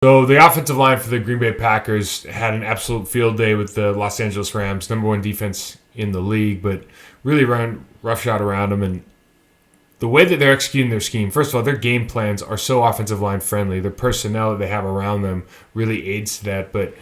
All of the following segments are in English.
So the offensive line for the Green Bay Packers had an absolute field day with the Los Angeles Rams, number one defense in the league, but really run roughshod around them. And the way that they're executing their scheme, first of all, their game plans are so offensive line friendly. The personnel that they have around them really aids to that. But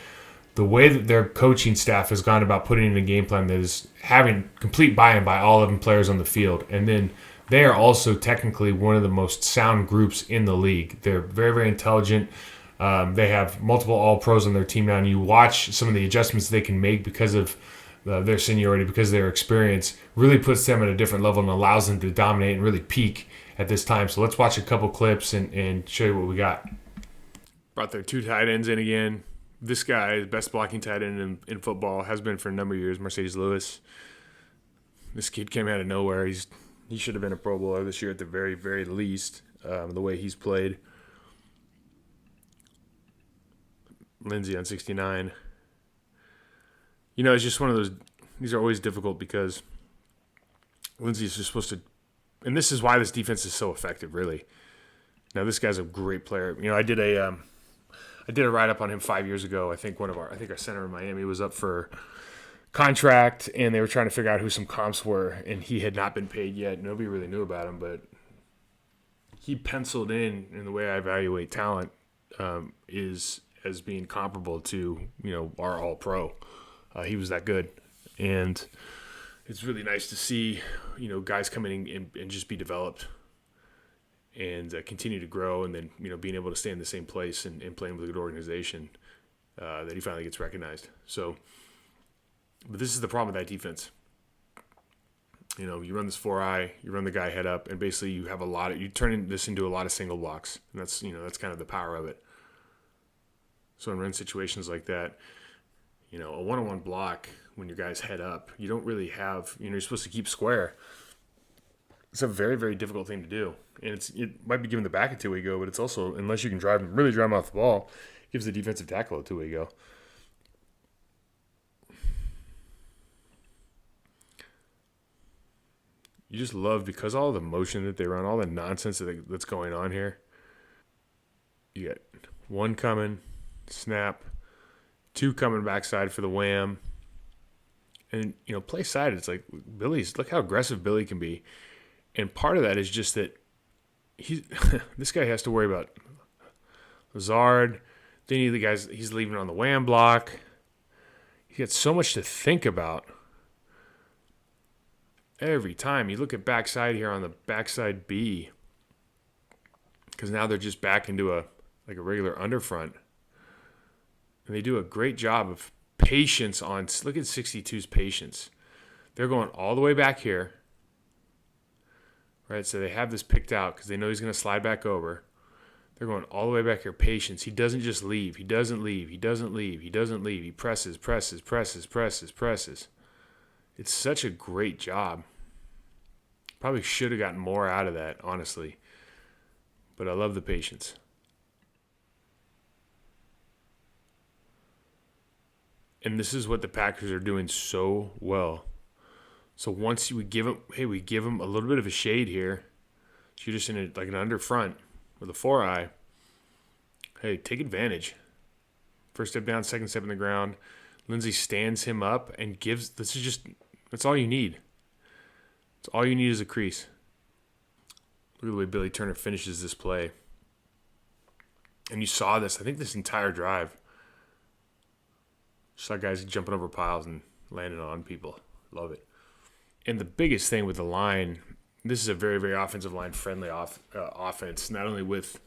the way that their coaching staff has gone about putting in a game plan that is having complete buy-in by all 11 players on the field. And then they are also technically one of the most sound groups in the league. They're very, very intelligent. They have multiple All-Pros on their team now, and you watch some of the adjustments they can make because of their seniority, because of their experience, really puts them at a different level and allows them to dominate and really peak at this time. So let's watch a couple clips and show you what we got. Brought their two tight ends in again. This guy, the best blocking tight end in football, has been for a number of years, Mercedes Lewis. This kid came out of nowhere. He should have been a Pro Bowler this year at the very, very least, the way he's played. Lindsey on 69. It's just one of those. These are always difficult because Lindsey is just supposed to, and this is why this defense is so effective, really. Now this guy's a great player. I did a write up on him 5 years ago. I think our center in Miami was up for contract, and they were trying to figure out who some comps were, and he had not been paid yet. Nobody really knew about him, but he penciled in the way I evaluate talent is as being comparable to our All-Pro. He was that good, and it's really nice to see guys coming in and just be developed and continue to grow, and then being able to stay in the same place and playing with a good organization that he finally gets recognized. So, but this is the problem with that defense. You run this 4-eye, you run the guy head up, and basically you turn this into a lot of single blocks, and that's kind of the power of it. So in run situations like that, a one-on-one block when your guy's head up, you don't really have, you're supposed to keep square. It's a very, very difficult thing to do. And it might be giving the back a two-way go, but it's also, unless you can really drive him off the ball, it gives the defensive tackle a two-way go. You just love, because all the motion that they run, all the nonsense that's going on here. You get one coming, snap, two coming backside for the wham. And, play side, it's like look how aggressive Billy can be. And part of that is just that this guy has to worry about Lazard. Then the guys he's leaving on the wham block. He got so much to think about every time. You look at backside here on the backside B, because now they're just back into a regular underfront. And they do a great job of patience on, look at 62's patience. They're going all the way back here. Right, so they have this picked out because they know he's going to slide back over. They're going all the way back here. Patience. He doesn't just leave. He doesn't leave. He doesn't leave. He doesn't leave. He presses. It's such a great job. Probably should have gotten more out of that, honestly. But I love the patience. And this is what the Packers are doing so well. So once we give them a little bit of a shade here. So you're just in an under front with a 4-eye. Hey, take advantage. First step down, second step in the ground. Lindsey stands him up and gives. That's all you need. That's all you need is a crease. Look at the way Billy Turner finishes this play. And you saw this, I think, this entire drive. Saw guys jumping over piles and landing on people. Love it. And the biggest thing with the line, this is a very, very offensive line friendly offense, not only with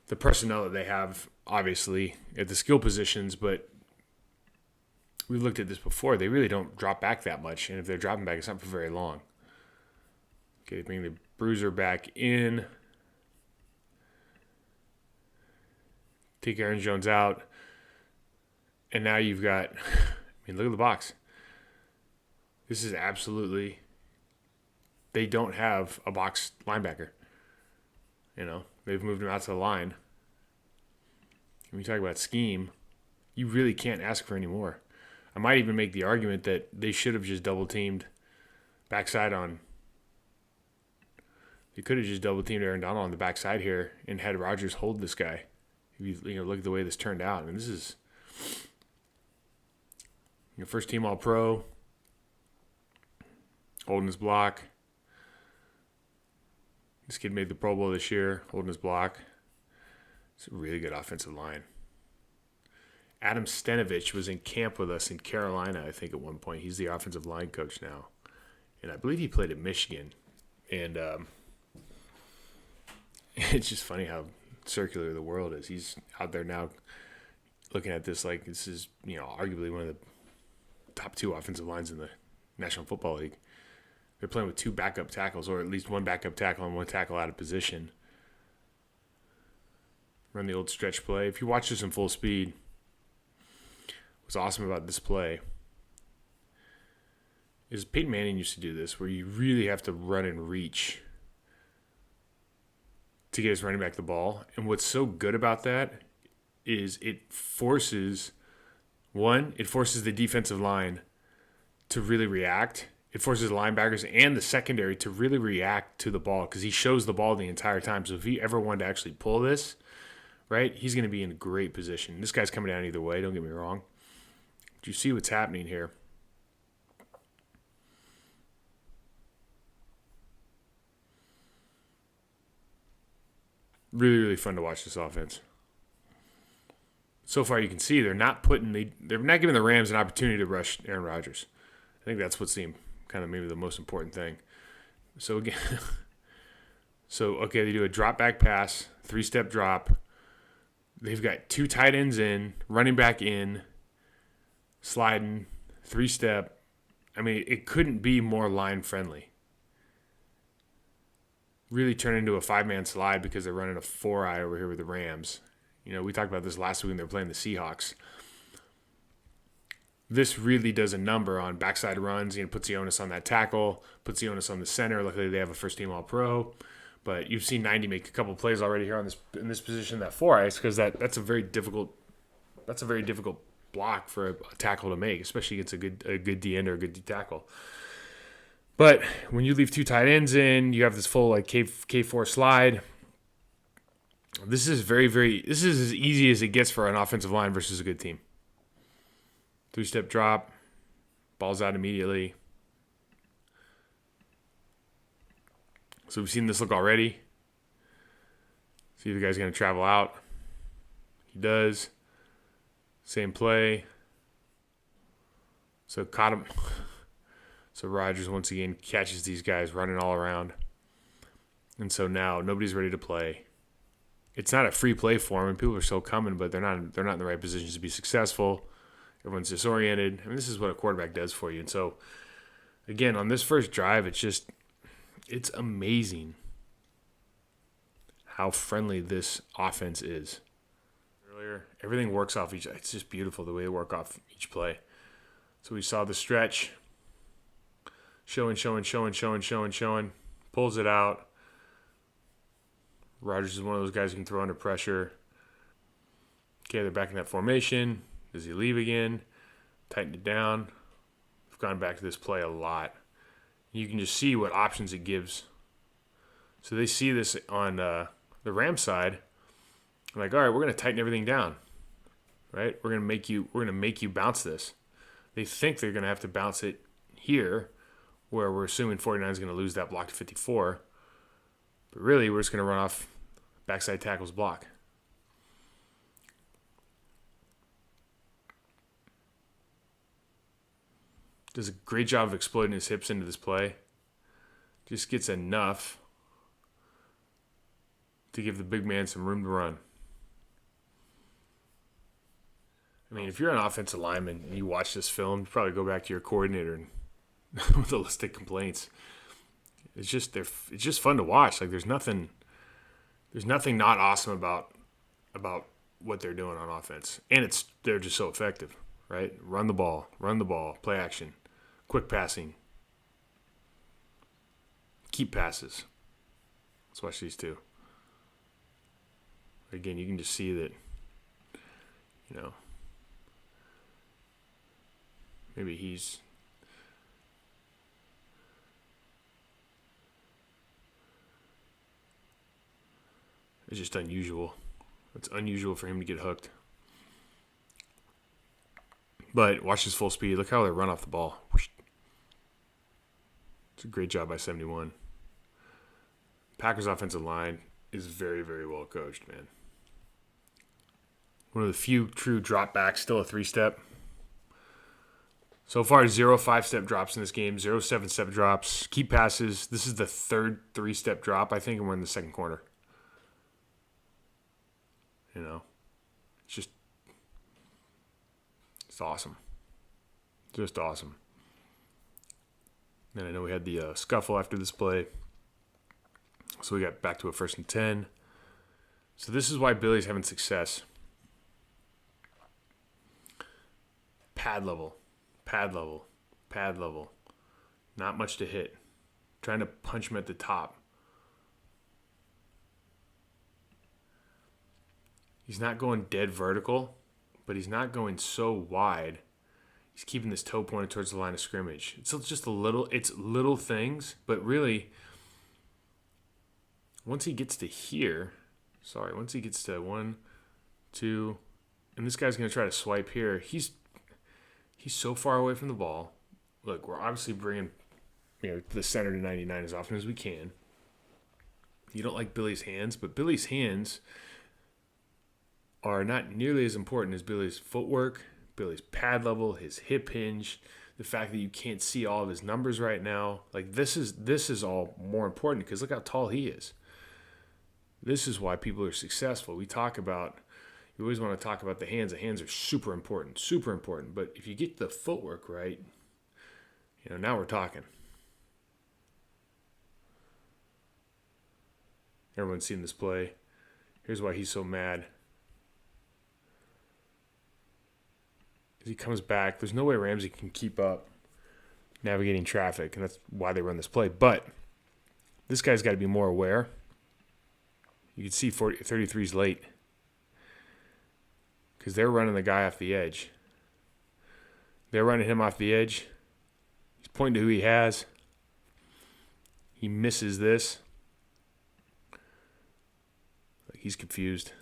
the personnel that they have, obviously, at the skill positions, but we've looked at this before. They really don't drop back that much, and if they're dropping back, it's not for very long. Okay, bring the bruiser back in. Take Aaron Jones out. And now you've got, look at the box. This is absolutely, they don't have a box linebacker. They've moved him out to the line. When you talk about scheme, you really can't ask for any more. I might even make the argument that they should have just double-teamed backside on. They could have just double-teamed Aaron Donald on the backside here and had Rodgers hold this guy Look at the way this turned out. I mean, this is your first team All-Pro, holding his block. This kid made the Pro Bowl this year, holding his block. It's a really good offensive line. Adam Stenovich was in camp with us in Carolina, I think, at one point. He's the offensive line coach now. And I believe he played at Michigan. And it's just funny how circular the world is. He's out there now looking at this like this is, arguably one of the top 2 offensive lines in the National Football League. They're playing with 2 backup tackles, or at least 1 backup tackle and 1 tackle out of position. Run the old stretch play. If you watch this in full speed, what's awesome about this play is Peyton Manning used to do this, where you really have to run and reach to get his running back the ball. And what's so good about that is it forces the defensive line to really react. It forces the linebackers and the secondary to really react to the ball because he shows the ball the entire time. So if he ever wanted to actually pull this, right, he's going to be in a great position. This guy's coming down either way, don't get me wrong. But you see what's happening here. Really, really fun to watch this offense. So far, you can see they're not giving the Rams an opportunity to rush Aaron Rodgers. I think that's what's kind of maybe the most important thing. So again, they do a drop back pass, 3-step drop. They've got 2 tight ends in, running back in, sliding, 3-step. I mean, it couldn't be more line friendly. Really turn into a 5-man slide because they're running a 4-eye over here with the Rams. We talked about this last week when they were playing the Seahawks. This really does a number on backside runs. Puts the onus on that tackle, puts the onus on the center. Luckily, they have a first-team All-Pro. But you've seen 90 make a couple plays already here in this position, that 4-eye, because that's a very difficult block for a tackle to make, especially against a good D end or a good D tackle. But when you leave 2 tight ends in, you have this full K4 slide. This is this is as easy as it gets for an offensive line versus a good team. 3-step drop, ball's out immediately. So we've seen this look already. See if the guy's going to travel out. He does. Same play. So caught him. So Rodgers once again catches these guys running all around. And so now nobody's ready to play. It's not a free play for them, and people are still coming, but they're not in the right positions to be successful. Everyone's disoriented. I mean, this is what a quarterback does for you. And so, again, on this first drive, it's amazing how friendly this offense is. Earlier, everything works off each. It's just beautiful the way they work off each play. So we saw the stretch. Showing. Pulls it out. Rodgers is one of those guys who can throw under pressure. Okay, they're back in that formation. Does he leave again? Tighten it down. We've gone back to this play a lot. You can just see what options it gives. So they see this on the Rams side. I'm like, all right, we're going to tighten everything down. Right? We're going to make you bounce this. They think they're going to have to bounce it here, where we're assuming 49 is going to lose that block to 54. But really, we're just going to run off backside tackle's block. Does a great job of exploiting his hips into this play. Just gets enough to give the big man some room to run. I mean, if you're an offensive lineman and you watch this film, you probably go back to your coordinator and with a list of complaints. It's just fun to watch. Like there's nothing not awesome about what they're doing on offense, and they're just so effective, right? Run the ball, play action, quick passing, keep passes. Let's watch these two. Again, you can just see that, maybe he's it's just unusual. It's unusual for him to get hooked. But watch his full speed. Look how they run off the ball. It's a great job by 71. Packers offensive line is very, very well coached, man. One of the few true drop backs, still a 3-step. So far, 0 5-step drops in this game, 0 7-step drops. Keep passes. This is the third 3-step drop, I think, and we're in the second quarter. You know, it's awesome. Just awesome. And I know we had the scuffle after this play. So we got back to a 1st and 10. So this is why Billy's having success. Pad level. Not much to hit. Trying to punch him at the top. He's not going dead vertical, but he's not going so wide. He's keeping this toe pointed towards the line of scrimmage. It's just it's little things, but really, once he gets to 1, 2, and this guy's going to try to swipe here, he's so far away from the ball. Look, we're obviously bringing the center to 99 as often as we can. You don't like Billy's hands, but Billy's hands are not nearly as important as Billy's footwork, Billy's pad level, his hip hinge, the fact that you can't see all of his numbers right now. Like this is all more important because look how tall he is. This is why people are successful. You always want to talk about the hands. The hands are super important. But if you get the footwork right, now we're talking. Everyone's seen this play. Here's why he's so mad. As he comes back, there's no way Ramsey can keep up navigating traffic, and that's why they run this play. But this guy's got to be more aware. You can see 33's late because they're running the guy off the edge. They're running him off the edge. He's pointing to who he has. He misses this. Like he's confused.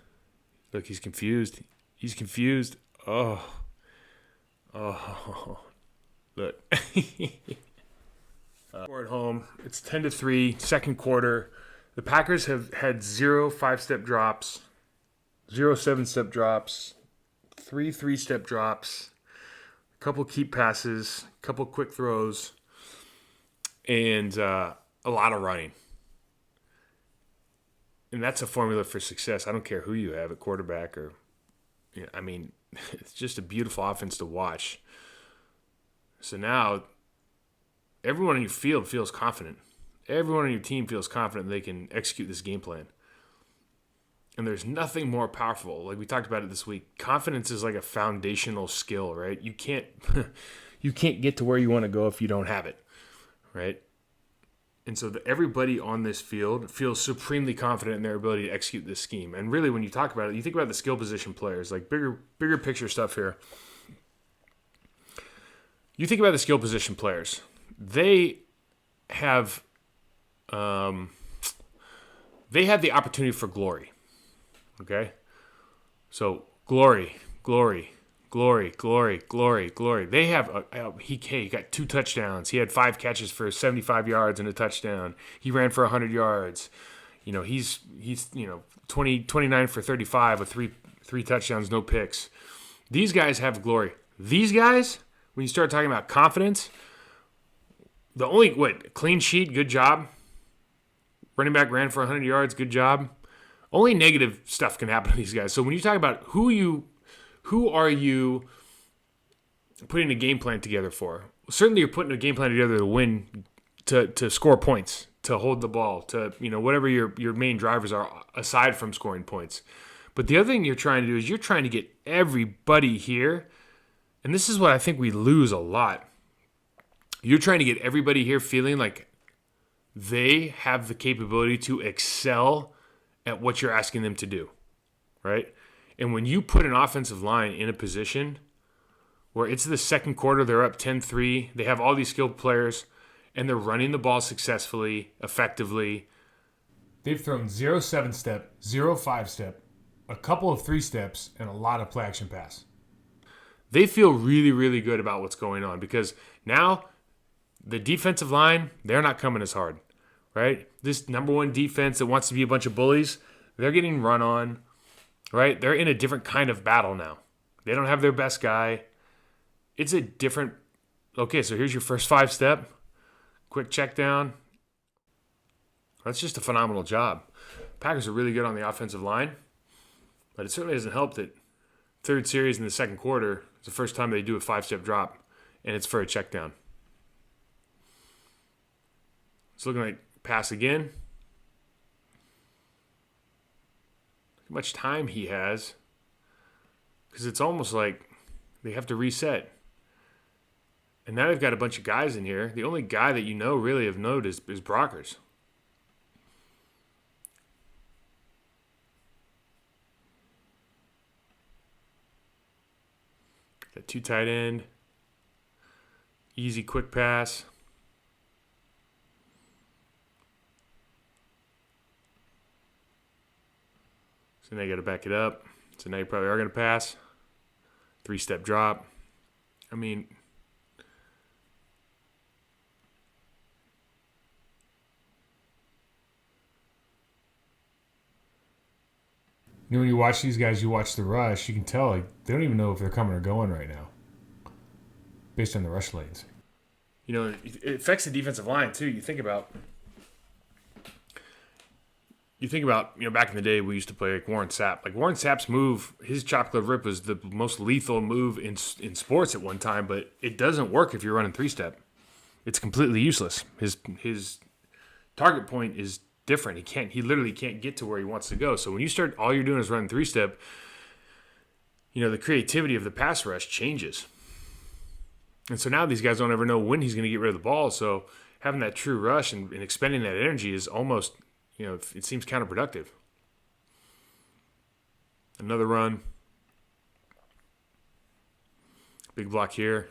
Look, he's confused. He's confused. Oh. Look. We're at home. It's 10-3, second quarter. The Packers have had 0 5-step drops, 0 7-step drops, 3 3-step drops, a couple keep passes, a couple quick throws, and a lot of running. And that's a formula for success. I don't care who you have at quarterback or, it's just a beautiful offense to watch. So now everyone on your field feels confident. Everyone on your team feels confident they can execute this game plan. And there's nothing more powerful. Like we talked about it this week. Confidence is like a foundational skill, right? You can't get to where you want to go if you don't have it, right? And so everybody on this field feels supremely confident in their ability to execute this scheme. And really, when you talk about it, you think about the skill position players, like bigger picture stuff here. You think about the skill position players. They have the opportunity for glory. Okay? So glory. They have he got 2 touchdowns. He had 5 catches for 75 yards and a touchdown. He ran for 100 yards. He's 29 for 35 with three touchdowns, no picks. These guys have glory. These guys, when you start talking about confidence, the only clean sheet, good job. Running back ran for 100 yards, good job. Only negative stuff can happen to these guys. So when you talk about who are you putting a game plan together for? Certainly you're putting a game plan together to win, to score points, to hold the ball, to whatever your main drivers are aside from scoring points. But the other thing you're trying to do is you're trying to get everybody here, and this is what I think we lose a lot. You're trying to get everybody here feeling like they have the capability to excel at what you're asking them to do, right? And when you put an offensive line in a position where it's the second quarter, they're up 10-3, they have all these skilled players, and they're running the ball successfully, effectively. They've thrown 0 7-step, 0 5-step, a couple of 3-steps, and a lot of play action pass. They feel really, really good about what's going on because now the defensive line, they're not coming as hard, right? This number one defense that wants to be a bunch of bullies, they're getting run on, right? They're in a different kind of battle now. They don't have their best guy. It's a different. Okay, so here's your first 5-step. Quick check down. That's just a phenomenal job. Packers are really good on the offensive line, but it certainly doesn't help that third series in the second quarter is the first time they do a 5-step drop, and it's for a check down. It's looking like pass again. Look how much time he has, because it's almost like they have to reset. And now they've got a bunch of guys in here. The only guy that you know really of note is Brockers. That 2 tight end. Easy quick pass. So now you got to back it up. So now you probably are going to pass. 3-step drop. I mean, when you watch these guys, you watch the rush, you can tell like they don't even know if they're coming or going right now based on the rush lanes. It affects the defensive line too. You think about back in the day we used to play like Warren Sapp. Like Warren Sapp's move, his chop club rip was the most lethal move in sports at one time, but it doesn't work if you're running 3-step. It's completely useless. His target point is different. He literally can't get to where he wants to go. So when you start, all you're doing is running 3-step, the creativity of the pass rush changes. And so now these guys don't ever know when he's going to get rid of the ball. So having that true rush and expending that energy is almost, it seems counterproductive. Another run. Big block here.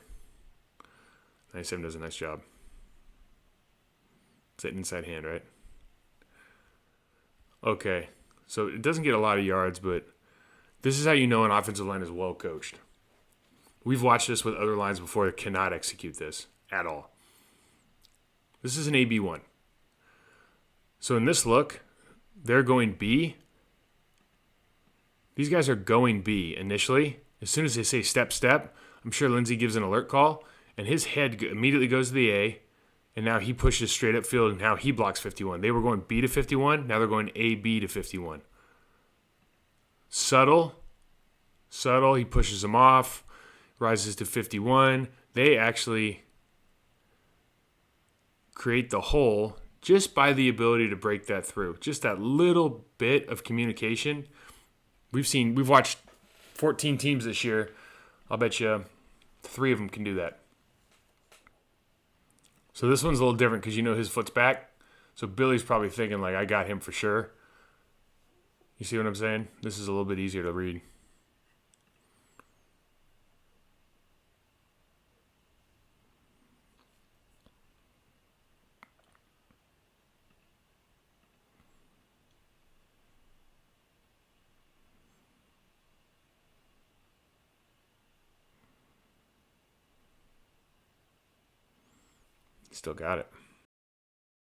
97 does a nice job. It's that inside hand, right? Okay, so it doesn't get a lot of yards, but this is how you know an offensive line is well coached. We've watched this with other lines before that cannot execute this at all. This is an AB1. So in this look, they're going B. These guys are going B initially. As soon as they say step, step, I'm sure Lindsey gives an alert call, and his head immediately goes to the A. And now he pushes straight up field, and now he blocks 51. They were going B to 51. Now they're going AB to 51. Subtle. He pushes them off, rises to 51. They actually create the hole just by the ability to break that through. Just that little bit of communication. We've watched 14 teams this year. I'll bet you 3 of them can do that. So this one's a little different because his foot's back. So Billy's probably thinking, like, I got him for sure. You see what I'm saying? This is a little bit easier to read. Still got it.